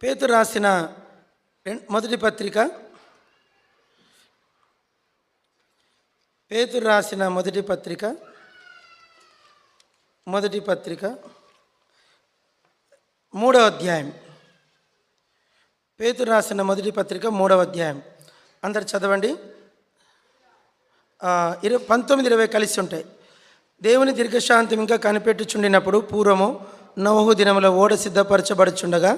పేతురు రాసిన మొదటి పత్రిక మూడవ అధ్యాయం. పేతురు రాసిన మొదటి పత్రిక 3వ అధ్యాయం. అందరు చదవండి. 19-20 కలిసి ఉంటాయి. దేవుని దీర్ఘశాంతం ఇంకా కనిపెట్టుచుండినప్పుడు పూర్వము నోహు దినముల ఓడ సిద్ధపరచబడుచుండగా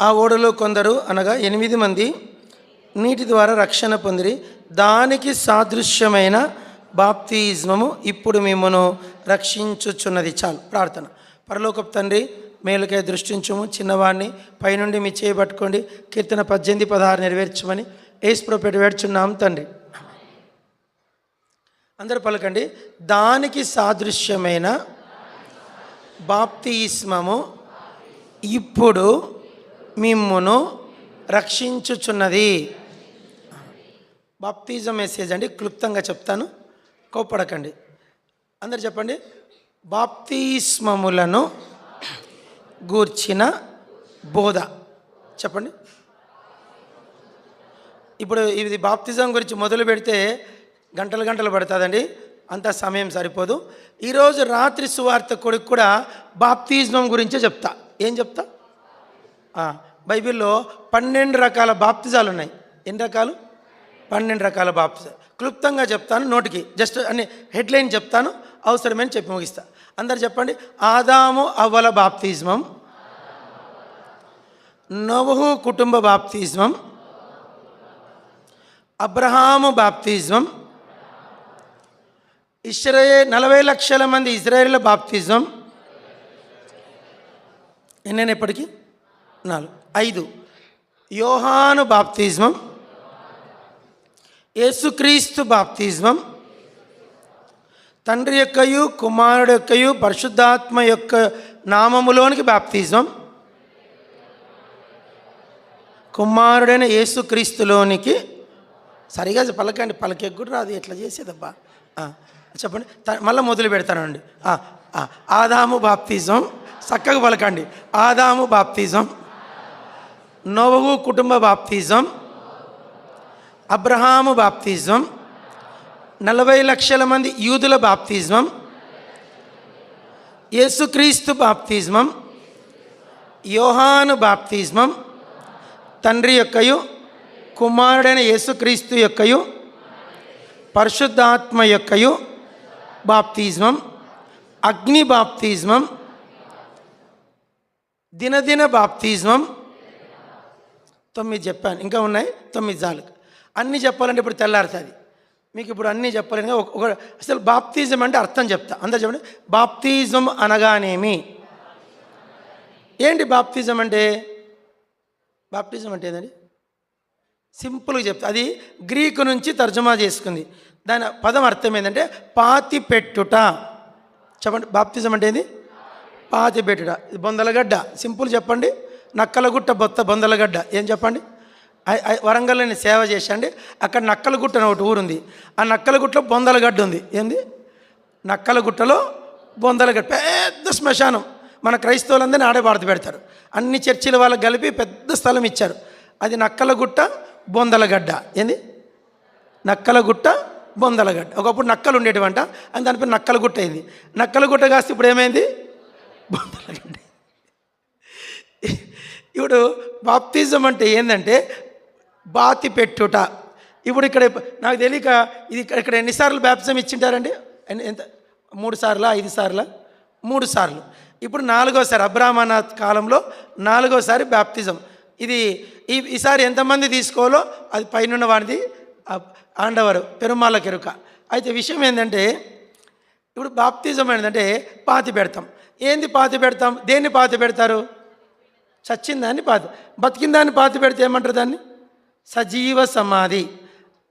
ఆ ఓడలో కొందరు అనగా 8 మంది నీటి ద్వారా రక్షణ పొందిరి. దానికి సాదృశ్యమైన బాప్తిజమము ఇప్పుడు మిమ్మును రక్షించుచున్నది. చాలు. ప్రార్థన. పరలోకపు తండ్రి, మేలుకై దృష్టించుము. చిన్నవాడిని పైనుండి మీ చేయబట్టుకోండి. కీర్తన 18:16 నెరవేర్చమని యేసుప్రభు పేరిట వేడుచున్నాం తండ్రి. అందరూ పలకండి. దానికి సాదృశ్యమైన బాప్తిస్మము ఇప్పుడు మిమ్మును రక్షించుచున్నది. బాప్తిజం మెసేజ్ అండి. క్లుప్తంగా చెప్తాను, కోప్పడకండి. అందరు చెప్పండి. బాప్తిస్మములను గూర్చిన బోధ. చెప్పండి. ఇప్పుడు ఇది బాప్తిజం గురించి మొదలు పెడితే గంటలు పడుతుందండి. అంత సమయం సరిపోదు. ఈరోజు రాత్రి సువార్త కొడుకు కూడా బాప్తిజం గురించే చెప్తా. ఏం చెప్తా? బైబిల్లో 12 రకాల బాప్తిజాలు ఉన్నాయి. ఎన్ని రకాలు? 12 రకాల బాప్తిజాలు. క్లుప్తంగా చెప్తాను, నోటికి జస్ట్ అన్ని హెడ్లైన్ చెప్తాను, అవసరమని చెప్పి ముగిస్తా. అందరు చెప్పండి. ఆదాము అవ్వల బాప్తిజమం, నోవహు కుటుంబ బాప్తిజమం, అబ్రహాము బాప్తిజమం, 40 లక్షల మంది ఇజ్రాయేళ్ల బాప్తిజం. ఎన్నైనా ఎప్పటికీ 4. 5 యోహాను బాప్తిజమం, యేసుక్రీస్తు బాప్తిజమం, తండ్రి యొక్కయు కుమారుడు యొక్కయు పరిశుద్ధాత్మ యొక్క నామములోనికి బాప్తిజం, కుమారుడైన యేసుక్రీస్తులోనికి. సరిగా పలకండి, పలకే కూడా రాదు, ఎట్లా చేసేదబ్బా. చెప్పండి. మళ్ళీ మొదలు పెడతానండి. ఆదాము బాప్తిజం. చక్కగా పలకండి. ఆదాము బాప్తిజం, నోవహు కుటుంబ బాప్తిజం, అబ్రహాము బాప్తిజం, 40 లక్షల మంది యూదుల బాప్తిజం, యేసుక్రీస్తు బాప్తిజమం, యోహాను బాప్తిజమం, తండ్రి యొక్కయు కుమారుడైన యేసుక్రీస్తు యొక్కయు పరిశుద్ధాత్మ యొక్కయు బాప్తిజమం, అగ్ని బాప్తిజమం, దినదిన బాప్తిజమం. 9 చెప్పాను, ఇంకా ఉన్నాయి 9 చాలు. అన్నీ చెప్పాలంటే ఇప్పుడు తెల్లారుతుంది మీకు. ఇప్పుడు అన్నీ చెప్పాలని అసలు బాప్తిజం అంటే అర్థం చెప్తా. అందరు చెప్పండి. బాప్తిజం అనగానేమి? ఏంటి బాప్తిజం అంటే? బాప్తిజం అంటే ఏదండి? సింపుల్గా చెప్తా. అది గ్రీకు నుంచి తర్జుమా చేసుకుంది. దాని పదం అర్థం ఏంటంటే పాతి పెట్టుట. చెప్పండి. బాప్తిజం అంటే ఏంది? పాతి పెట్టుట. బొందలగడ్డ. సింపుల్ చెప్పండి. నక్కలగుట్ట బొందలగడ్డ. ఏం చెప్పండి? వరంగల్లో నేను సేవ చేశాండి. అక్కడ నక్కలగుట్ట అని ఒకటి ఊరుంది. ఆ నక్కలగుట్టలో బొందలగడ్డ ఉంది. ఏంది? నక్కలగుట్టలో బొందలగడ్డ. పెద్ద శ్మశానం. మన క్రైస్తవులందరినీ ఆడే భారత పెడతారు. అన్ని చర్చిల వాళ్ళకి కలిపి పెద్ద స్థలం ఇచ్చారు. అది నక్కలగుట్ట బొందలగడ్డ. ఏంది? నక్కలగుట్ట బొందలగడ్డ. ఒకప్పుడు నక్కలు ఉండేటివంట, అని దానిపై నక్కలగుట్ట అయింది. నక్కలగుట్ట కాస్త ఇప్పుడు ఏమైంది? బొందలగడ్డ. ఇప్పుడు బాప్తిజం అంటే ఏంటంటే బాతి పెట్టుట. ఇప్పుడు ఇక్కడ నాకు తెలియక ఇది ఇక్కడ ఎన్నిసార్లు బాప్తిజం ఇచ్చింటారండి? ఎంత? 3 సార్లా 5 సార్లా? 3 సార్లు. ఇప్పుడు 4వసారి. అబ్రాహ్మణ కాలంలో 4వసారి బాప్తిజం. ఇది ఈసారి ఎంతమంది తీసుకోవాలో అది పైన వాడిది ఆండవరు పెరుమాళ్ళ కెరుక. అయితే విషయం ఏంటంటే ఇప్పుడు బాప్తిజం ఏంటంటే పాతి పెడతాం. ఏంది పాతి పెడతాం? దేన్ని పాతి పెడతారు? చచ్చిందాన్ని పాతి. బతికిందాన్ని పాతి పెడితే ఏమంటారు? దాన్ని సజీవ సమాధి.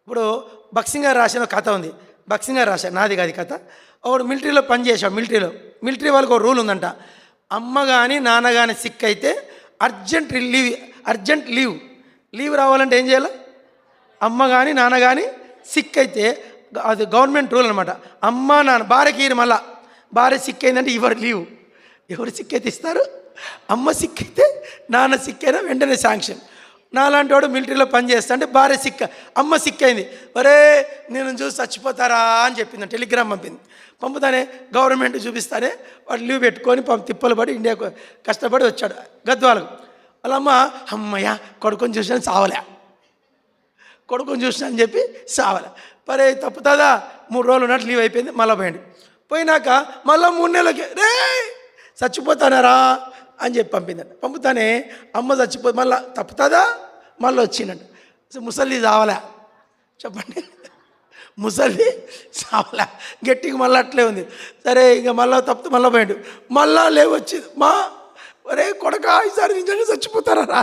ఇప్పుడు భక్సింగ్ గారు రాసిన కథ ఉంది. భక్సింగ్ గారు రాశారు, నాది కాదు కథ. ఒకడు మిలిటరీలో పనిచేసాడు. మిలిటరీ వాళ్ళకి ఒక రూల్ ఉందంట. అమ్మ కానీ నాన్న కానీ సిక్ అయితే అర్జెంట్ లీవ్ రావాలంటే ఏం చేయాలి? అమ్మ కానీ నాన్న కానీ సిక్ అయితే అది గవర్నమెంట్ రూల్ అనమాట. అమ్మ నాన్న భార్యకి మళ్ళా భార్య సిక్ అయిందంటే ఎవరు లీవ్, ఎవరు సిక్ అయితే ఇస్తారు? అమ్మ సిక్ అయితే నాన్న సిక్ అయినా వెంటనే శాంక్షన్. నాలాంటి వాడు మిలిటరీలో పనిచేస్తా అంటే భార్య సిక్, అమ్మ సిక్ అయింది, ఒరే నేను చూసి చచ్చిపోతారా అని చెప్పింది, టెలిగ్రామ్ పంపింది. పంపుతానే గవర్నమెంట్ చూపిస్తానే వాడు లీవ్ పెట్టుకొని తిప్పలు పడి ఇండియాకు కష్టపడి వచ్చాడు గద్వాలకు. వాళ్ళమ్మ అమ్మయ్య కొడుకుని చూసాను సావలే, కొడుకుని చూసినా అని చెప్పి సావలే. పరే తప్పుతుందా, 3 రోజులు ఉన్నట్టు లీవ్ అయిపోయింది. మళ్ళీ పోయింది. పోయినాక మళ్ళీ 3 నెలలకి రే చచ్చిపోతానారా అని చెప్పి పంపిందంట. పంపుతానే అమ్మ చచ్చిపో మళ్ళీ తప్పుతుందా, మళ్ళీ వచ్చిందంట. ముసలి చావలే, చెప్పండి, ముసలి చావలే, గట్టిగా మళ్ళీ అట్లే ఉంది. సరే ఇక మళ్ళీ తప్పితే మళ్ళీ పోయాడు. మళ్ళా లేవచ్చింది, మా ఒరే కొడక ఈసారి నిజంగా చచ్చిపోతారా రా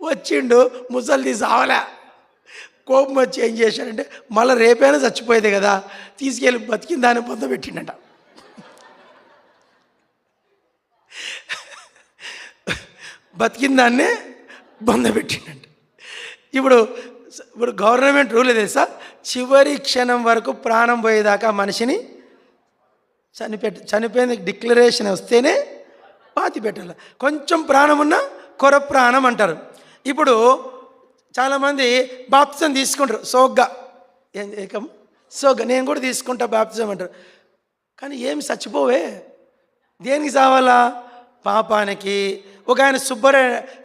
వచ్చిండు. ముసలిది చావలే, కోపం వచ్చి ఏం చేశాడంటే మళ్ళీ రేపైనా చచ్చిపోయేది కదా, తీసుకెళ్ళి బతికిన దాన్ని పొందబెట్టిండట. బతికిన దాన్నే బొందబెట్టిండంట. ఇప్పుడు గవర్నమెంట్ రూల్ తెలుసా, చివరి క్షణం వరకు ప్రాణం పోయేదాకా మనిషిని చనిపోయిన డిక్లరేషన్ వస్తేనే పాతి పెట్టాలి. కొంచెం ప్రాణం ఉన్న కొర ప్రాణం అంటారు. ఇప్పుడు చాలామంది బాప్తిజం తీసుకుంటారు సోగ్గా, ఏకం సోగ్గా, నేను కూడా తీసుకుంటా బాప్తిజం అంటారు. కానీ ఏమి చచ్చిపోవే, దేనికి చావాలా? పాపానికి. ఒక ఆయన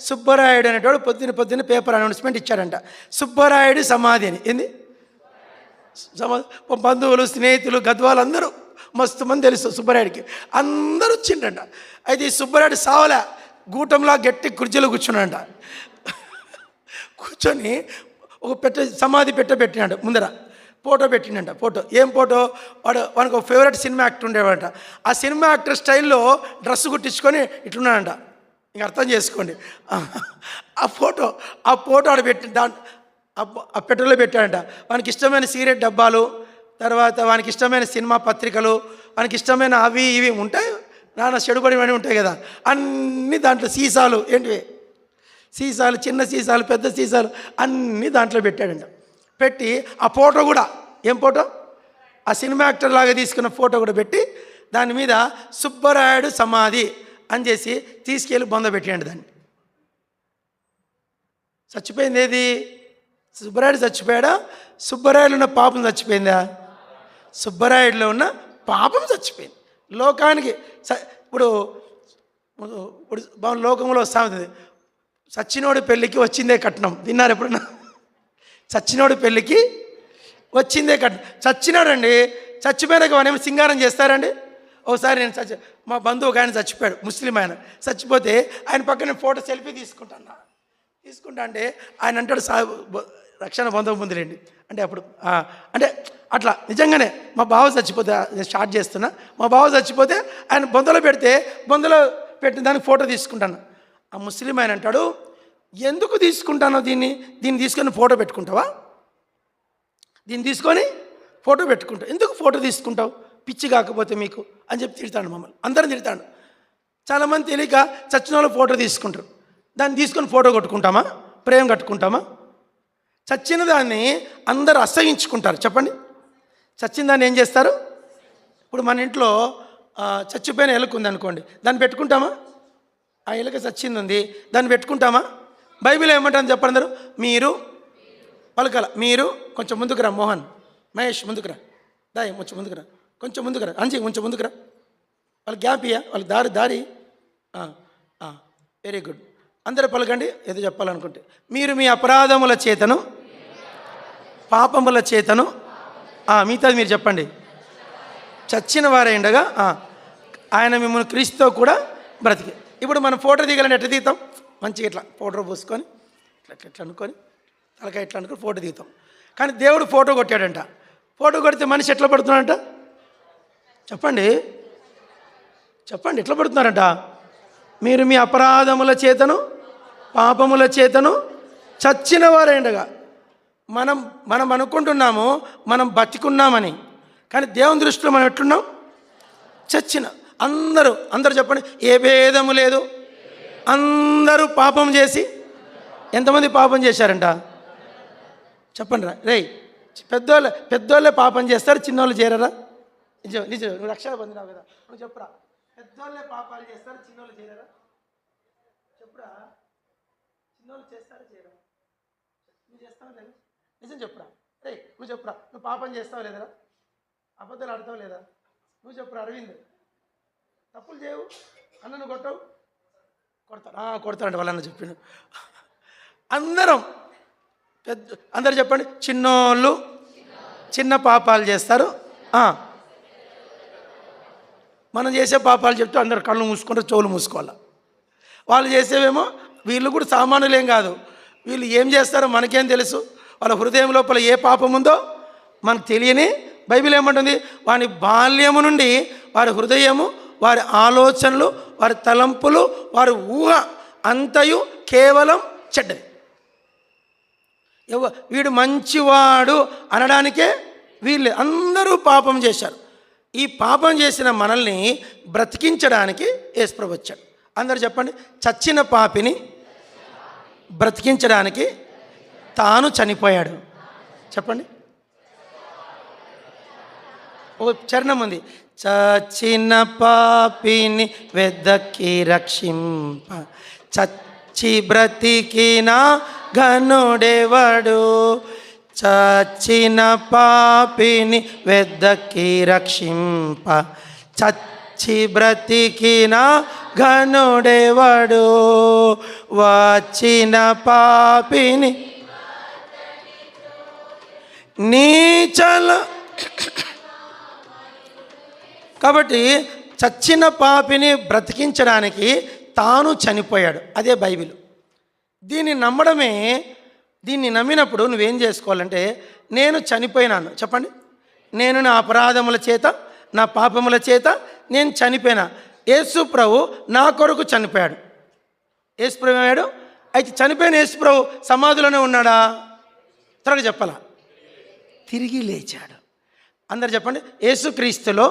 సుబ్బరాయుడు అనేటోడు పొద్దున్న పేపర్ అనౌన్స్మెంట్ ఇచ్చాడంట, సుబ్బరాయుడు సమాధి అని. ఏంది బంధువులు స్నేహితులు గద్వాలు అందరూ మస్తు మంది తెలుసు సుబ్బరాయుడికి, అందరూ వచ్చిండంట. అయితే ఈ సుబ్బరాయుడు సావలే, గూటంలా గట్టి కుర్చీలో కూర్చున్నాడంట. కూర్చొని ఒక సమాధి పెట్టినాడు ముందర, ఫోటో పెట్టిండంట. ఫోటో ఏం ఫోటో, వానికి ఒక ఫేవరెట్ సినిమా యాక్టర్ ఉండేవాడంట. ఆ సినిమా యాక్టర్ స్టైల్లో డ్రెస్ కుట్టించుకొని ఇట్లున్నాడంట. ఇంక అర్థం చేసుకోండి. ఆ ఫోటో ఆడ పెట్టి ఆ పెట్టెలో పెట్టాడంట. వానికి ఇష్టమైన సిగరెట్ డబ్బాలు, తర్వాత వానికి ఇష్టమైన సినిమా పత్రికలు, వానికి ఇష్టమైన అవి ఇవి ఉంటాయి, నాన్న చెడుపడివన్నీ ఉంటాయి కదా, అన్నీ దాంట్లో సీసాలు, ఏంటివి సీసాలు, చిన్న సీసాలు, పెద్ద సీసాలు అన్నీ దాంట్లో పెట్టాడంట. పెట్టి ఆ ఫోటో కూడా, ఏం ఫోటో, ఆ సినిమా యాక్టర్ లాగా తీసుకున్న ఫోటో కూడా పెట్టి దాని మీద సుబ్బరాయుడు సమాధి అని చేసి తీసుకెళ్ళి బొందబెట్టాడు దాన్ని. చచ్చిపోయింది ఏది? సుబ్బరాయుడు చచ్చిపోయాడా? సుబ్బరాయుడులో ఉన్న పాపం చచ్చిపోయిందా? సుబ్బరాయుడులో ఉన్న పాపం చచ్చిపోయింది. లోకానికి ఇప్పుడు లోకంలో వస్తుంది, చచ్చినోడి పెళ్ళికి వచ్చిందే కట్నం. విన్నారు ఎప్పుడన్నా? చచ్చినోడి పెళ్ళికి వచ్చిందే కట్నం. చచ్చినాడండి, చచ్చిపోయినాక వానేమో సింగారం చేస్తారండి. ఒకసారి నేను మా బంధువు ఒక ఆయన చచ్చిపోయాడు, ముస్లిం ఆయన. చచ్చిపోతే ఆయన పక్కన ఫోటో సెల్ఫీ తీసుకుంటా అంటే ఆయన అంటాడు, రక్షణ బంధువు ముందులేండి అంటే అప్పుడు అంటే అట్లా నిజంగానే మా బావ చచ్చిపోతే, నేను స్టార్ట్ చేస్తున్నా, మా బావ చచ్చిపోతే ఆయన బొందలో పెట్టిన దానికి ఫోటో తీసుకుంటాను. ఆ ముస్లిం ఆయన అంటాడు, ఎందుకు తీసుకుంటానో దీన్ని తీసుకొని ఫోటో పెట్టుకుంటావా? దీన్ని తీసుకొని ఫోటో పెట్టుకుంటావు, ఎందుకు ఫోటో తీసుకుంటావు, పిచ్చి కాకపోతే మీకు అని చెప్పి తిడతాడు మమ్మల్ని, అందరం తిడతాడు. చాలామంది తెలియక చచ్చిన వాళ్ళు ఫోటో తీసుకుంటారు, దాన్ని తీసుకొని ఫోటో కొట్టుకుంటామా, ప్రేమ కట్టుకుంటామా? చచ్చిన దాన్ని అందరూ అసహించుకుంటారు. చెప్పండి, చచ్చిన దాన్ని ఏం చేస్తారు? ఇప్పుడు మన ఇంట్లో చచ్చిపోయిన ఎలుక ఉంది అనుకోండి, దాన్ని పెట్టుకుంటామా? ఆ ఎలుక చచ్చింది ఉంది, దాన్ని పెట్టుకుంటామా? బైబిల్ ఏమంటారని చెప్పండి అందరూ, మీరు పలకాల, మీరు కొంచెం ముందుకురా, మోహన్ మహేష్ ముందుకురా, దాయి కొంచెం ముందుకురా, కొంచెం ముందుకురా, అంజీ కొంచెం ముందుకురా, వాళ్ళకి గ్యాప్ ఇయ్యా, వాళ్ళకి దారి వెరీ గుడ్. అందరూ పలకండి ఏదో చెప్పాలనుకుంటే. మీరు మీ అపరాధముల చేతను పాపముల చేతను మిగతాది మీరు చెప్పండి. చచ్చిన వారే ఉండగా ఆయన మిమ్మల్ని క్రీస్తుతో కూడా బ్రతికి. ఇప్పుడు మనం ఫోటో దిగాలని ఎట్లా దిగుతాం? మంచిగా ఇట్లా పౌడర్ పోసుకొని ఇట్లా అనుకొని తలకాయ ఇట్లా అనుకొని ఫోటో దిగుతాం. కానీ దేవుడు ఫోటో కొట్టాడంట. ఫోటో కొడితే మనిషి ఎట్లా పడుతున్నాడంట? చెప్పండి ఎట్లా పడుతున్నారంట? మీరు మీ అపరాధముల చేతను పాపముల చేతను చచ్చిన వారేండగా. మనం అనుకుంటున్నాము మనం బతికున్నామని, కానీ దేవుని దృష్టిలో మనం ఎట్లున్నాం? చచ్చిన. అందరూ చెప్పండి, ఏ భేదము లేదు, అందరూ పాపం చేసి. ఎంతమంది పాపం చేశారంట? చెప్పండి రా రే. పెద్దోళ్ళే పాపం చేస్తారు, చిన్నోళ్ళు చేరరా? నిజం నిజం, నువ్వు రక్షణ పొందినావు కదా, నువ్వు చెప్పురా. పెద్దోళ్ళే పాపాలు చేస్తారు, చిన్నోళ్ళు చేయరా? చెప్పురా, చిన్నోళ్ళు చేస్తారా చేయరా? నువ్వు చేస్తావా లేదా? నిజం చెప్పురా. రే నువ్వు చెప్పురా, నువ్వు పాపం చేస్తావు లేదరా? అబద్ధాలు ఆడతావు లేదా? నువ్వు చెప్పురా. అరవింద్ తప్పులు చేయవు, అన్న నువ్వు కొట్టవు? కొడతాడంట వాళ్ళన్న చెప్పిండు. అందరం అందరు చెప్పండి, చిన్నోళ్ళు చిన్న పాపాలు చేస్తారు. మనం చేసే పాపాలు చెప్తే అందరు కళ్ళు మూసుకుంటే చెవులు మూసుకోవాలి. వాళ్ళు చేసేవేమో, వీళ్ళు కూడా సామాన్యులేం కాదు, వీళ్ళు ఏం చేస్తారో మనకేం తెలుసు. వాళ్ళ హృదయం లోపల ఏ పాపం ఉందో మనకు తెలియని బైబిల్ ఏమంటుంది, వారి బాల్యము నుండి వారి హృదయము, వారి ఆలోచనలు, వారి తలంపులు, వారి ఊహ అంతయు కేవలం చెడ్డది. వీడు మంచివాడు అనడానికే వీళ్ళు అందరూ పాపం చేశారు. ఈ పాపం చేసిన మనల్ని బ్రతికించడానికి యేసుప్రభు వచ్చాడు. అందరూ చెప్పండి, చచ్చిన పాపిని బ్రతికించడానికి తాను చనిపోయాడు. చెప్పండి. ఓ చరణం ఉంది, చచ్చిన పాపిని వెదకి రక్షింప చచ్చి బ్రతికిన ఘనుడెవడు, చచ్చిన పాపిని వెదకి రక్షింప చచ్చి బ్రతికిన ఘనుడెవడు, వచ్చిన పాపిని నీచల. కాబట్టి చచ్చిన పాపిని బ్రతికించడానికి తాను చనిపోయాడు. అదే బైబిల్. దీన్ని నమ్మడమే. దీన్ని నమ్మినప్పుడు నువ్వేం చేసుకోవాలంటే, నేను చనిపోయినాను. చెప్పండి, నేను నా అపరాధముల చేత, నా పాపముల చేత నేను చనిపోయినా. యేసు ప్రభు నా కొరకు చనిపోయాడు. యేసు ప్రభు ఏమాడు? అయితే చనిపోయిన యేసు ప్రభు సమాధిలోనే ఉన్నాడా? త్వరగా చెప్పాలా? తిరిగి లేచాడు. అందరు చెప్పండి, యేసుక్రీస్తులో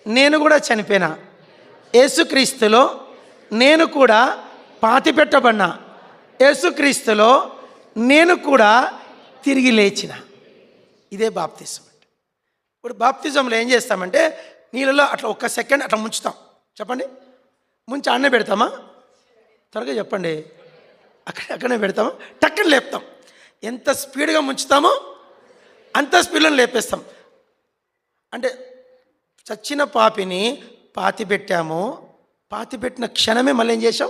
నేను కూడా చనిపోయినా, యేసుక్రీస్తులో నేను కూడా పాతిపెట్టబడినా, యేసుక్రీస్తులో నేను కూడా తిరిగి లేచిన. ఇదే బాప్తిజం అంటే. ఇప్పుడు బాప్తిజంలో ఏం చేస్తామంటే, నీళ్ళలో అట్లా ఒక్క సెకండ్ అట్లా ముంచుతాం. చెప్పండి, ముంచి అన్నే పెడతామా? త్వరగా చెప్పండి. అక్కడనే పెడతామా? టక్కన లేపుతాం. ఎంత స్పీడ్గా ముంచుతామో అంత స్పీడ్లో లేపేస్తాం. అంటే చచ్చిన పాపిని పాతిపెట్టాము, పాతిపెట్టిన క్షణమే మళ్ళీ ఏం చేసాం?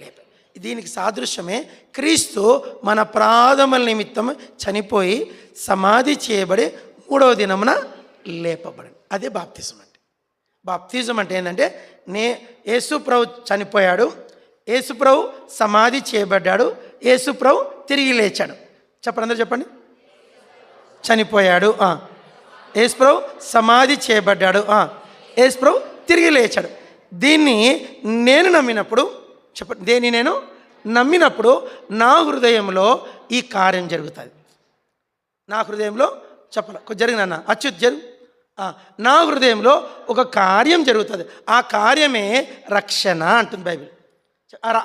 లేపా. దీనికి సాదృశ్యమే క్రీస్తు మన అపరాధముల నిమిత్తం చనిపోయి సమాధి చేయబడి 3వ దినమున లేపబడి. అదే బాప్తిజం అంటే. బాప్తిజం అంటే ఏంటంటే, యేసు ప్రభు చనిపోయాడు, యేసు ప్రభు సమాధి చేయబడ్డాడు, యేసు ప్రభు తిరిగి లేచాడు. చెప్పండి, అందరూ చెప్పండి. చనిపోయాడు, యేసు ప్రభు సమాధి చేయబడ్డాడు, యేసు ప్రభు తిరిగి లేచాడు. దీన్ని నేను నమ్మినప్పుడు, చెప్పండి, దేన్ని నేను నమ్మినప్పుడు నా హృదయంలో ఈ కార్యం జరుగుతుంది. నా హృదయంలో చెప్పాలి, జరిగిన అచ్యుత్ జరుగు. నా హృదయంలో ఒక కార్యం జరుగుతుంది. ఆ కార్యమే రక్షణ అంటుంది బైబిల్.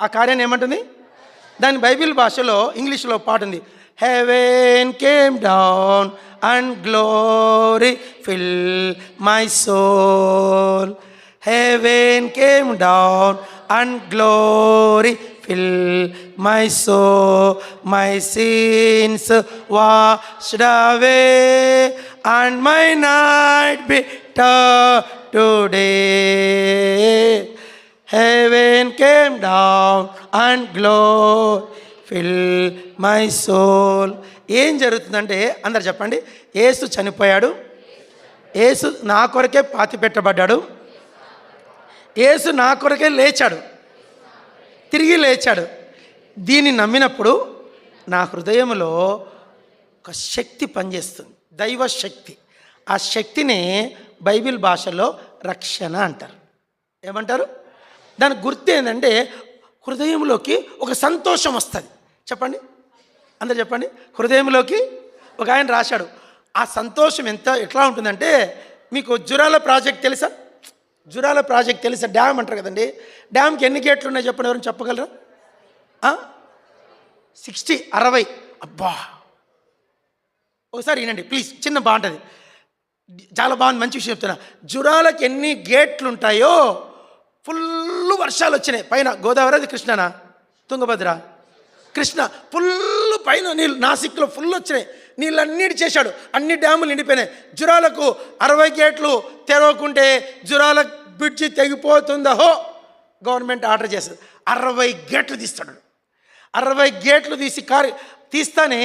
ఆ కార్యాన్ని ఏమంటుంది? దాని బైబిల్ భాషలో, ఇంగ్లీష్లో పాట ఉంది. Heaven came down and glory fill my soul. Heaven came down and glory filled my soul. My sins washed away and my night bitter today. Heaven came down and glory filled my soul. ఏం జరుగుతుందంటే, అందరు చెప్పండి, యేసు చనిపోయాడు, యేసు నా కొరకే పాతిపెట్టబడ్డాడు, యేసు నా కొరకే లేచాడు, తిరిగి లేచాడు. దీన్ని నమ్మినప్పుడు నా హృదయంలో ఒక శక్తి పనిచేస్తుంది, దైవ శక్తి. ఆ శక్తిని బైబిల్ భాషలో రక్షణ అంటారు. ఏమంటారు? దాని గుర్తు ఏంటంటే, హృదయంలోకి ఒక సంతోషం వస్తుంది. చెప్పండి, అందరు చెప్పండి. హృదయంలోకి ఒక ఆయన రాశాడు. ఆ సంతోషం ఎట్లా ఉంటుందంటే, మీకు జురాల ప్రాజెక్ట్ తెలుసా? జురాల ప్రాజెక్ట్ తెలుసా? డ్యామ్ అంటారు కదండి. డ్యామ్కి ఎన్ని గేట్లు ఉన్నాయి చెప్పండి, ఎవరైనా చెప్పగలరా? 60 అబ్బా, ఒకసారి వినండి ప్లీజ్, చిన్న బాగుంటుంది. చాలా బాగుంది, మంచి విషయం చెప్తున్నా. జురాలకు ఎన్ని గేట్లు ఉంటాయో ఫుల్ వర్షాలు వచ్చినాయి. పైన గోదావరి, అది కృష్ణనా తుంగభద్ర, కృష్ణ, ఫుల్ పైన నీళ్ళు, నాసిక్లో ఫుల్ వచ్చినాయి. నీళ్ళన్నిటి చేశాడు, అన్ని డ్యాములు నిండిపోయినాయి. జురాలకు 60 గేట్లు తెరవకుంటే జురాల బ్రిడ్జి తెగిపోతుందహో గవర్నమెంట్ ఆర్డర్ చేస్తుంది. 60 గేట్లు తీస్తాడు. 60 గేట్లు తీస్తానే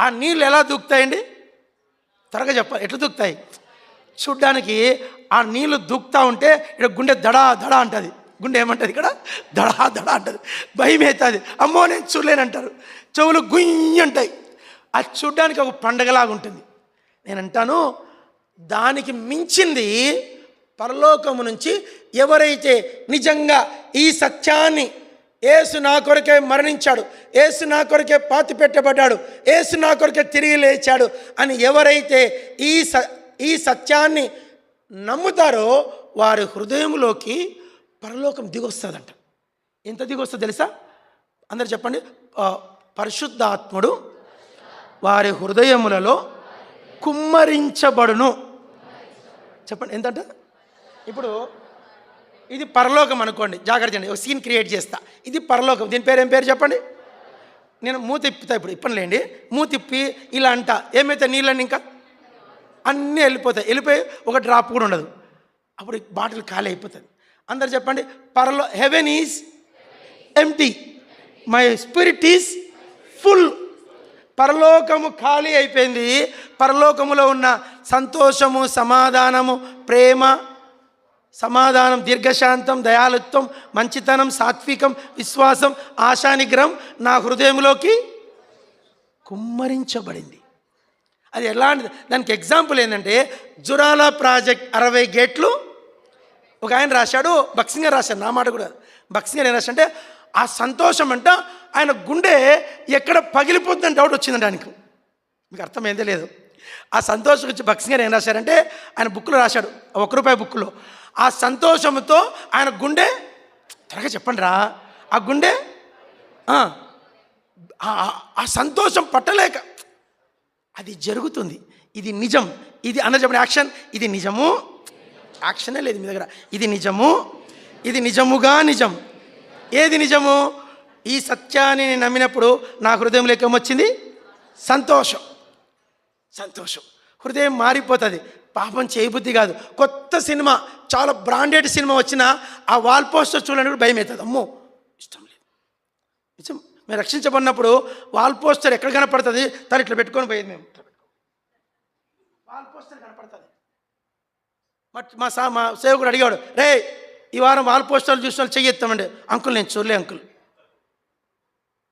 ఆ నీళ్ళు ఎలా దూకుతాయండి? త్వరగా చెప్పాలి, ఎట్లా దూకుతాయి? చూడ్డానికి ఆ నీళ్ళు దూకుతూ ఉంటే ఇక్కడ గుండె దడా దడా అంటుంది. గుండె ఏమంటుంది? ఇక్కడ దడా దడా అంటుంది. భయం అవుతుంది, అమ్మో నేను చూడలేనంటారు. చెవులు గుయ్యి అంటాయి. అది చూడ్డానికి ఒక పండగలాగా ఉంటుంది. నేను అంటాను, దానికి మించింది పరలోకము నుంచి ఎవరైతే నిజంగా ఈ సత్యాన్ని, యేసు నా కొరకే మరణించాడు, యేసు నా కొరకే పాతి పెట్టబడ్డాడు, యేసు నా కొరకే తిరిగి లేచాడు అని ఎవరైతే ఈ సత్యాన్ని నమ్ముతారో వారి హృదయంలోకి పరలోకం దిగొస్తుందంట. ఎంత దిగొస్తుందో తెలుసా? అందరు చెప్పండి. పరిశుద్ధాత్ముడు వారి హృదయములలో కుమ్మరించబడును. చెప్పండి ఎంతంట? ఇప్పుడు ఇది పరలోకం అనుకోండి, జాగ్రత్త అండి, ఒక సీన్ క్రియేట్ చేస్తా. ఇది పరలోకం. దీని పేరు ఏం పేరు చెప్పండి? నేను మూతి ఇప్పుతా, ఇప్పుడు ఇప్పలేండి. మూతిప్పి ఇలా అంట, ఏమైతే నీళ్ళని ఇంకా అన్నీ వెళ్ళిపోతాయి. వెళ్ళిపోయి ఒక డ్రాప్ కూడా ఉండదు. అప్పుడు బాటిల్ ఖాళీ అయిపోతుంది. అందరు చెప్పండి, heaven is empty, my spirit is full. పరలోకము ఖాళీ అయిపోయింది. పరలోకములో ఉన్న సంతోషము, సమాధానము, ప్రేమ, సమాధానం, దీర్ఘశాంతం, దయాళుత్వం, మంచితనం, సాత్వికం, విశ్వాసం, ఆశానిగ్రహం నా హృదయంలోకి కుమ్మరించబడింది. అది ఎలాంటిది? దానికి ఎగ్జాంపుల్ ఏంటంటే, జురాల ప్రాజెక్ట్ 60 గేట్లు. ఒక ఆయన రాశాడు, భక్సింగ్ గారు రాశాడు, నా మాట కూడా. భక్సింగ్ గారు ఏం రాశాడంటే, ఆ సంతోషం అంట ఆయన గుండె ఎక్కడ పగిలిపోతుందని డౌట్ వచ్చిందంట ఆయనకు. మీకు అర్థమైందే లేదు. ఆ సంతోషం వచ్చి భక్సింగ్ గారు ఏం రాశారంటే, ఆయన బుక్లో రాశాడు, ₹1 బుక్లో, ఆ సంతోషంతో ఆయన గుండె, త్వరగా చెప్పండి రా, ఆ గుండె ఆ సంతోషం పట్టలేక, అది జరుగుతుంది. ఇది నిజం. ఇది అందరూ చెప్పండి, యాక్షన్. ఇది నిజము. యాక్షనే లేదు మీ దగ్గర. ఇది నిజము, ఇది నిజముగా నిజం. ఏది నిజము? ఈ సత్యాన్ని నేను నమ్మినప్పుడు నా హృదయంలోకి ఏమొచ్చింది? సంతోషం. సంతోషం. హృదయం మారిపోతుంది. పాపం చేయబుద్ధి కాదు. కొత్త సినిమా, చాలా బ్రాండెడ్ సినిమా వచ్చినా ఆ వాల్ పోస్టర్ చూడడానికి భయం అవుతుంది. అమ్మో ఇష్టం లేదు. నిజం. మేము రక్షించబడినప్పుడు వాల్ పోస్టర్ ఎక్కడ కనపడుతుంది? తను ఇట్లా పెట్టుకొని పోయేది. మేము వాల్ పోస్టర్ కనపడుతుంది. మా సేవకుడు అడిగాడు, రే ఈ వారం వాల్ పోస్టర్లు చూసిన వాళ్ళు చెయ్యెత్తామండి. అంకుల్ నేను చూడలేదు అంకుల్,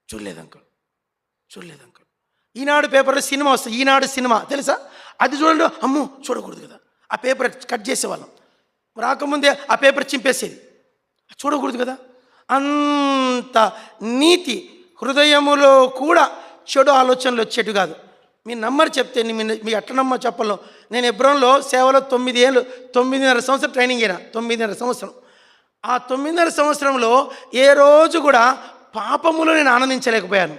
చూడలేదు అంకుల్. ఈనాడు పేపర్లో సినిమా వస్తుంది, ఈనాడు సినిమా తెలుసా? అది చూడండి, అమ్మో చూడకూడదు కదా. ఆ పేపర్ కట్ చేసేవాళ్ళం. రాకముందే ఆ పేపర్ చింపేసేది. చూడకూడదు కదా. అంత నీతి హృదయములో కూడా చెడు ఆలోచనలు వచ్చేటు కాదు. మీ నంబర్ చెప్తే మీ ఎట్లా నమ్మ చెప్పలో. నేను ఎబ్రోన్లో సేవలో 9.5 సంవత్సరం ట్రైనింగ్ అయినా. 9.5 సంవత్సరం. ఆ 9.5 సంవత్సరంలో ఏ రోజు కూడా పాపములో నేను ఆనందించలేకపోయాను.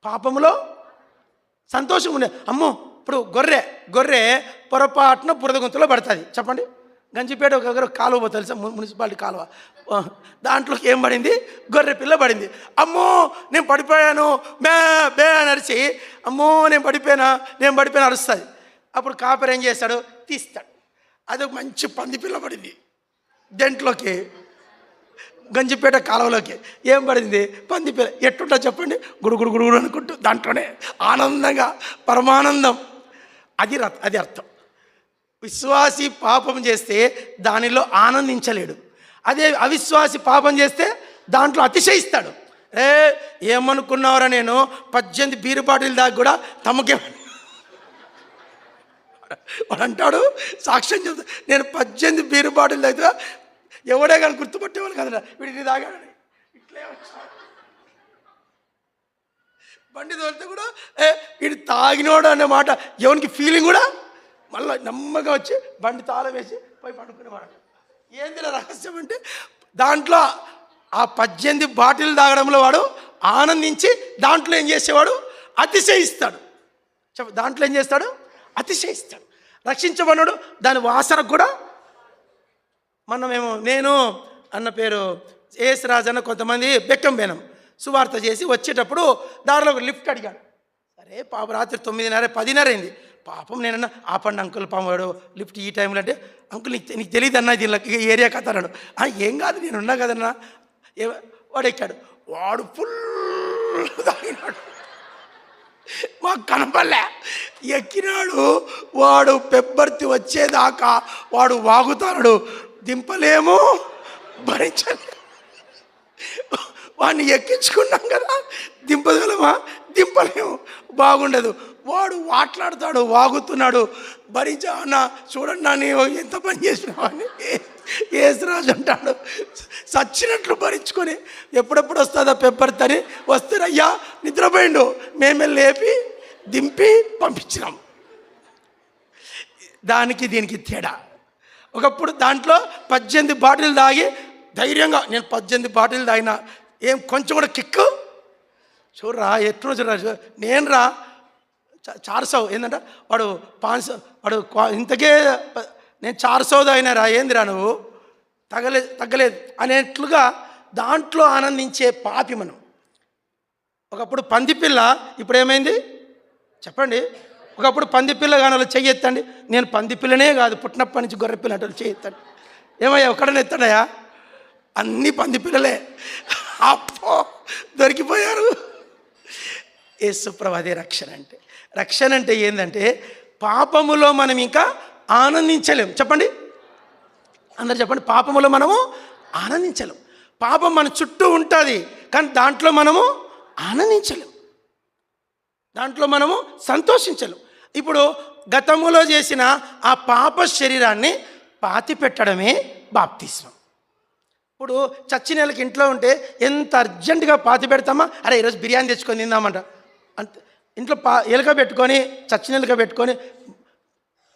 పాపములో సంతోషం ఉండే. అమ్మో ఇప్పుడు గొర్రె పొరపాటున బురద గుంతలో పడుతుంది. చెప్పండి, గంజిపేట ఒక కాలువ పోతుంది తెలుసా, మున్సిపాలిటీ కాలువ. దాంట్లోకి ఏం పడింది? గొర్రె పిల్ల పడింది. అమ్మో నేను పడిపోయాను బే అని అరిచి, అమ్మో నేను పడిపోయినా అరుస్తుంది. అప్పుడు కాపరి ఏం చేస్తాడు? తీస్తాడు. అది ఒక మంచి పంది పిల్ల పడింది దెంట్లోకి, గంజిపేట కాలువలోకి. ఏం పడింది? పంది పిల్ల. ఎట్టుంటా చెప్పండి? గుడుగుడు అనుకుంటూ దాంట్లోనే ఆనందంగా, పరమానందం. అది అర్థం. విశ్వాసి పాపం చేస్తే దానిలో ఆనందించలేడు. అదే అవిశ్వాసి పాపం చేస్తే దాంట్లో అతిశయిస్తాడు. ఏమనుకున్నావురా, నేను 18 బీరు బాటిల్ దాకా కూడా తమకే వాడు అంటాడు, సాక్ష్యం చెప్తా, నేను 18 బీరు బాటిల్ దాకా ఎవడే కానీ గుర్తుపట్టేవాళ్ళు కదరా, వీడిని తాగాడని. ఇట్లే వచ్చాడు. బండి తోలితే కూడా వీడు తాగినోడు అనే మాట ఎవరికి ఫీలింగ్ కూడా, మళ్ళీ నమ్మగా వచ్చి బండి తాళం వేసి పోయి పడుకునేవాడు. ఏంది రహస్యం అంటే, దాంట్లో ఆ 18 బాటిల్ తాగడంలో వాడు ఆనందించి దాంట్లో ఏం చేసేవాడు? అతిశయిస్తాడు. దాంట్లో ఏం చేస్తాడు? అతిశయిస్తాడు. రక్షించబడినాడు, దాని వాసన కూడా నేను అన్న పేరు ఏఎస్ రాజు అన్న కొంతమంది బెక్కం పోయినాం సువార్త చేసి వచ్చేటప్పుడు దారిలో ఒక లిఫ్ట్ అడిగాడు. సరే పాప రాత్రి 9:30 10:30 అయింది. పాపం నేనన్నా ఆపండి అంకుల్, పాపం లిఫ్ట్ ఈ టైంలో అంటే, అంకుల్ నీకు తెలియదు అన్నా దీనికి ఏరియా కథ అన్నాడు. ఏం కాదు నేను ఉన్నా కదన్నా. వాడు ఎక్కాడు, వాడు ఫుల్ తాగినాడు, మాకు కనపడలే. ఎక్కినాడు, వాడు పెబ్బర్తి వచ్చేదాకా వాడు వాగుతాడు, దింపలేము భరించలే. వాడిని ఎక్కించుకున్నాం కదా, దింపగలమా? దింపలేము, బాగుండదు. వాడు మాట్లాడుతాడు, వాగుతున్నాడు, భరించా అన్న చూడండి నాని ఎంత పని చేసినావని ఏసురాజు అంటాడు. చచ్చినట్లు భరించుకొని ఎప్పుడెప్పుడు వస్తుందా పెప్పర్తని వస్తే అయ్యా నిద్రపోయిండు, మేమే లేపి దింపి పంపించినాం. దానికి దీనికి తేడా. ఒకప్పుడు దాంట్లో 18 బాటిల్ తాగి ధైర్యంగా నేను 18 బాటిల్ తాగినా ఏం కొంచెం కూడా కిక్కు చూడరా ఎట్లా చూడరా. నేను రా 400 ఏంటంటే వాడు 500 వాడు ఇంతకే నేను 400 తాగినారా ఏందిరా నువ్వు తగ్గలేదు అనేట్లుగా దాంట్లో ఆనందించే పాపి మనం. ఒకప్పుడు పందిపిల్ల, ఇప్పుడు ఏమైంది చెప్పండి? ఒకప్పుడు పందిపిల్ల కానీ వాళ్ళు చెయ్యెత్తండి. నేను పందిపిల్లనే కాదు, పుట్టినప్పటి నుంచి గొర్రెపిల్ల అంటే చెయ్యెత్తండి. ఏమయ్యా ఒక్కడనే ఎత్తాడయా? అన్నీ పందిపిల్లలే. అప్పో దొరికిపోయారు. యేసుప్రభు అదే రక్షణ అంటే. రక్షణ అంటే ఏంటంటే పాపములో మనం ఇంకా ఆనందించలేం. చెప్పండి అందరు చెప్పండి. పాపములో మనము ఆనందించలేం. పాపం మన చుట్టూ ఉంటుంది కానీ దాంట్లో మనము ఆనందించలేం, దాంట్లో మనము సంతోషించలేం. ఇప్పుడు గతములో చేసిన ఆ పాప శరీరాన్ని పాతి పెట్టడమే బాప్తిస్మం. ఇప్పుడు చచ్చిన నెలకి ఇంట్లో ఉంటే ఎంత అర్జెంటుగా పాతి పెడతామా? అరే ఈరోజు బిర్యానీ తెచ్చుకొని తిందామంట అంత ఇంట్లో ఎలుక పెట్టుకొని చచ్చిన ఎలుక పెట్టుకొని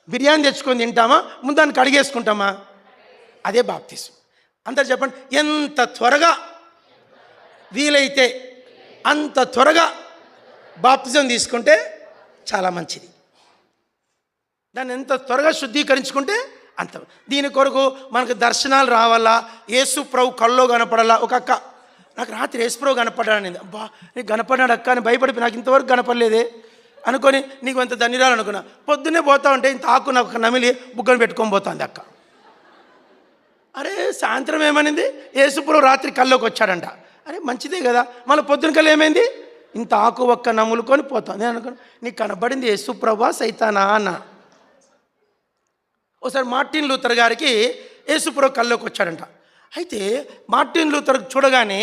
బిర్యానీ తెచ్చుకొని తింటామా? ముందు దాన్ని కడిగేసుకుంటామా? అదే బాప్తిస్మం. అందరు చెప్పండి, ఎంత త్వరగా వీలైతే అంత త్వరగా బాప్తిజం తీసుకుంటే చాలా మంచిది. దాన్ని ఎంత త్వరగా శుద్ధీకరించుకుంటే అంత. దీని కొరకు మనకు దర్శనాలు రావాలా, యేసు ప్రభు కల్లో కనపడాలా. ఒక అక్క నాకు రాత్రి యేసు ప్రభు కనపడ్డాడు, అబ్బా నీకు కనపడ్డాడు అక్క అని భయపడిపోయి నాకు ఇంతవరకు కనపడలేదే అనుకొని నీకు అంత ధన్యరాలు అనుకున్నా. పొద్దున్నే పోతా ఉంటే ఇంత ఆకు నాకు నమిలి బుగ్గను పెట్టుకొని పోతుంది అక్క. అరే సాయంత్రం ఏమనింది? యేసు ప్రభు రాత్రి కల్లోకి వచ్చాడంట. అరే మంచిదే కదా. మళ్ళీ పొద్దున కల్లా ఏమైంది? ఇంత ఆకు ఒక్క నములుకొని పోతాను. నేను అనుకున్నా నీకు కనబడింది యేసు ప్రభు సైతానా అన్న. ఒకసారి మార్టిన్ లూథర్ గారికి యేసు ప్రభు కల్లోకి వచ్చాడంట. అయితే మార్టిన్ లూథర్ చూడగానే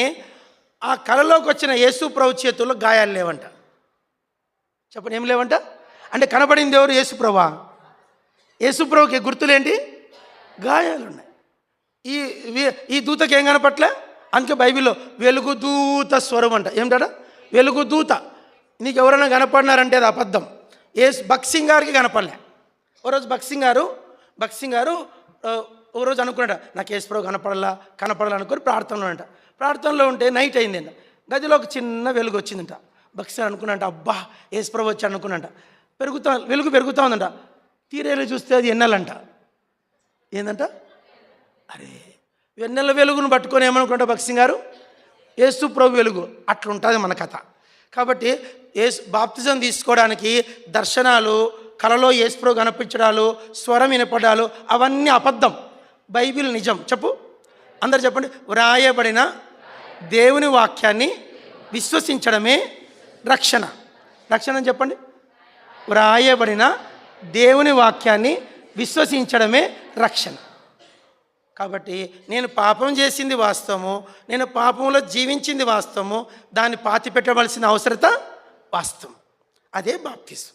ఆ కళలోకి వచ్చిన యేసు ప్రభు చేతుల్లో గాయాలు లేవంట. చెప్పండి ఏం లేవంట? అంటే కనబడింది ఎవరు? యేసు ప్రభువా? యేసు ప్రభుకి గుర్తులేంటి? గాయాలు ఉన్నాయి. ఈ దూతకి ఏం కనపట్లే. అందుకే బైబిల్లో వెలుగు దూత స్వరం అంట. ఏమిటాడ? వెలుగు దూత. నీకు ఎవరైనా కనపడినారంటే అది అబద్ధం. భక్సింగ్ గారికి కనపడలే. ఓరోజు భక్సింగ్ గారు ఓ రోజు అనుకున్నాడు నాకు యేసుప్రభు కనపడాలనుకొని ప్రార్థనలో అంట. ప్రార్థనలో ఉంటే నైట్ అయిందంట. గదిలో ఒక చిన్న వెలుగు వచ్చిందంట. భక్సింగ్ అనుకున్నాంట, అబ్బా యేసుప్రభు వచ్చి అనుకున్నాంట. వెలుగు పెరుగుతూ ఉందంట. తీరేలు చూస్తే అది ఎన్నెలంట. ఏందంట? అరే వెన్నెల వెలుగును పట్టుకొని ఏమనుకుంటా భక్సింగ్ గారు? యేసు ప్రభు వెలుగు. అట్లుంటుంది మన కథ. కాబట్టి బాప్తిజం తీసుకోవడానికి దర్శనాలు, కలలో యేసు ప్రభు కనిపించడాలు, స్వరం వినపడాలు అవన్నీ అబద్ధం. బైబిల్ నిజం. చెప్పు అందరు చెప్పండి. వ్రాయబడిన దేవుని వాక్యాన్ని విశ్వసించడమే రక్షణ. రక్షణ అని చెప్పండి. వ్రాయబడిన దేవుని వాక్యాన్ని విశ్వసించడమే రక్షణ. కాబట్టి నేను పాపం చేసింది వాస్తవము, నేను పాపంలో జీవించింది వాస్తవము, దాన్ని పాతి పెట్టవలసిన అవసరత వాస్తవం. అదే బాప్తిజం.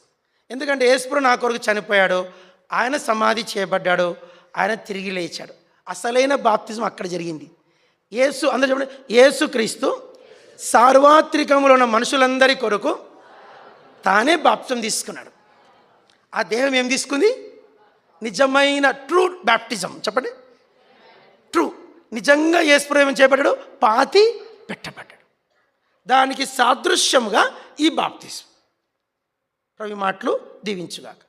ఎందుకంటే యేసుప్రభు నా కొరకు చనిపోయాడు, ఆయన సమాధి చేయబడ్డాడు, ఆయన తిరిగి లేచాడు. అసలైన బాప్తిజం అక్కడ జరిగింది. అందరూ చెప్పండి, యేసుక్రీస్తు సార్వత్రికంలో ఉన్న మనుషులందరి కొరకు తానే బాప్తిజం తీసుకున్నాడు. ఆ దేహం ఏం తీసుకుంది? నిజమైన ట్రూ బాప్టిజం. చెప్పండి ట్రూ. నిజంగా యేసుప్రభు ఏమని చేపట్టాడు? పాతి పెట్టబడ్డాడు. దానికి సాదృశ్యముగా ఈ బాప్తిజం. ప్రభు మాటలు దీవించుగాక.